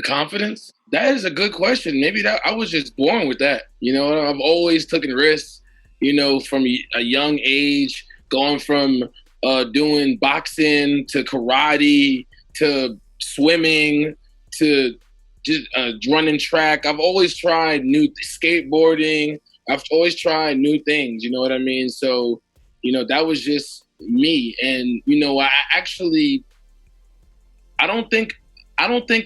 The confidence? That is a good question. Maybe that I was just born with that. You know, I've always taken risks, you know, from a young age, going from doing boxing to karate to swimming to just running track. I've always tried new skateboarding. I've always tried new things. You know what I mean? So, you know, that was just me. And, you know, I actually, I don't think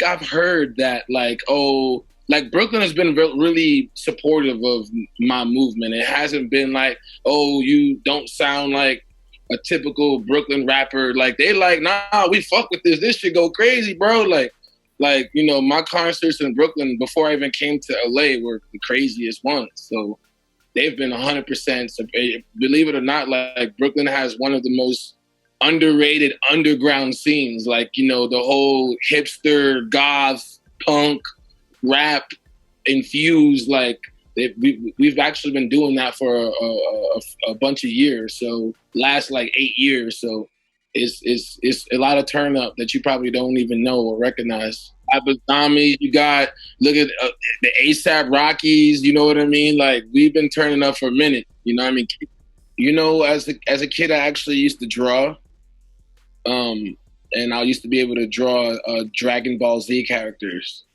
I've heard that like, oh, like Brooklyn has been really supportive of my movement. It hasn't been like, oh, you don't sound like a typical Brooklyn rapper. Like they like, nah, we fuck with this. This shit go crazy, bro. Like, you know, my concerts in Brooklyn before I even came to LA were the craziest ones. So they've been 100%. Believe it or not, like Brooklyn has one of the most underrated underground scenes. Like, you know, the whole hipster, goth, punk, rap infused. Like we've actually been doing that for a bunch of years. So last like 8 years. So it's a lot of turn up that you probably don't even know or recognize. Abazami, you got, look at the ASAP Rockies, you know what I mean? Like, we've been turning up for a minute, you know what I mean? You know, as a kid, I actually used to draw. And I used to be able to draw Dragon Ball Z characters.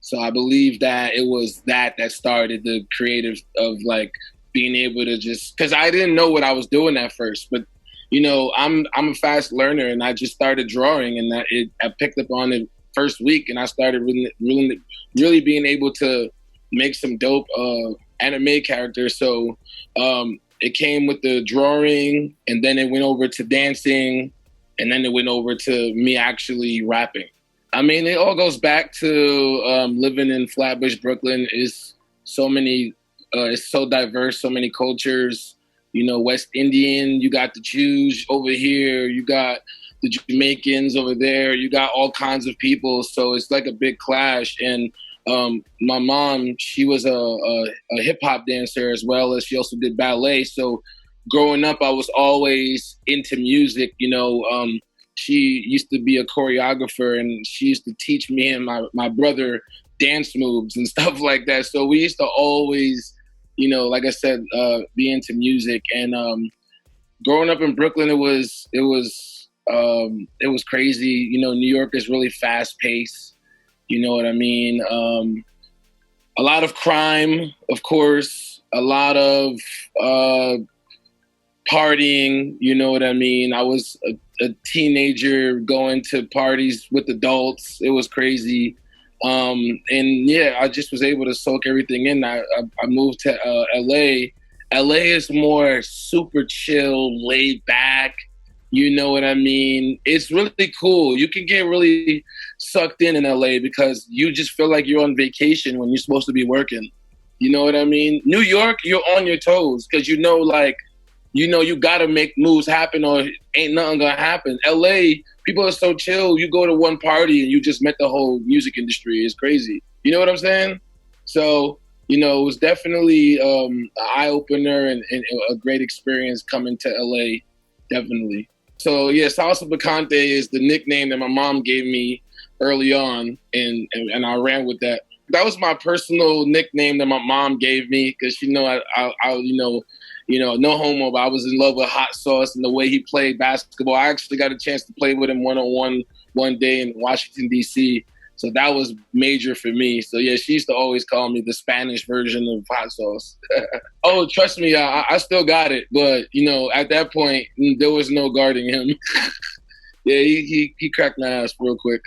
So I believe that it was that started the creative of, like, being able to just, because I didn't know what I was doing at first, but you know, I'm a fast learner, and I just started drawing, and I picked up on it first week, and I started really being able to make some dope anime characters. So it came with the drawing, and then it went over to dancing, and then it went over to me actually rapping. I mean, it all goes back to living in Flatbush, Brooklyn. It's so many, it's so diverse, so many cultures. You know, West Indian, you got the Jews over here, you got the Jamaicans over there, you got all kinds of people. So it's like a big clash. And my mom, she was a hip hop dancer as well as she also did ballet. So growing up, I was always into music. You know, she used to be a choreographer, and she used to teach me and my brother dance moves and stuff like that. So we used to always, you know, like I said, be into music. And growing up in Brooklyn, it was crazy. You know, New York is really fast paced. You know what I mean? A lot of crime, of course. A lot of partying. You know what I mean? I was a teenager going to parties with adults. It was crazy. And yeah, I just was able to soak everything in. I moved to LA. LA is more super chill, laid back. You know what I mean? It's really cool. You can get really sucked in LA because you just feel like you're on vacation when you're supposed to be working. You know what I mean? New York, you're on your toes because you know, like, you know, you got to make moves happen or ain't nothing going to happen. LA, people are so chill. You go to one party and you just met the whole music industry. It's crazy. You know what I'm saying? So, you know, it was definitely an eye-opener and a great experience coming to LA, definitely. So, yeah, Salsa Picante is the nickname that my mom gave me early on, and I ran with that. That was my personal nickname that my mom gave me because, you know, I you know, no homo, but I was in love with Hot Sauce and the way he played basketball. I actually got a chance to play with him one-on-one one day in Washington, D.C., so that was major for me. So, yeah, she used to always call me the Spanish version of Hot Sauce. Oh, trust me, I still got it. But, you know, at that point, there was no guarding him. Yeah, he cracked my ass real quick.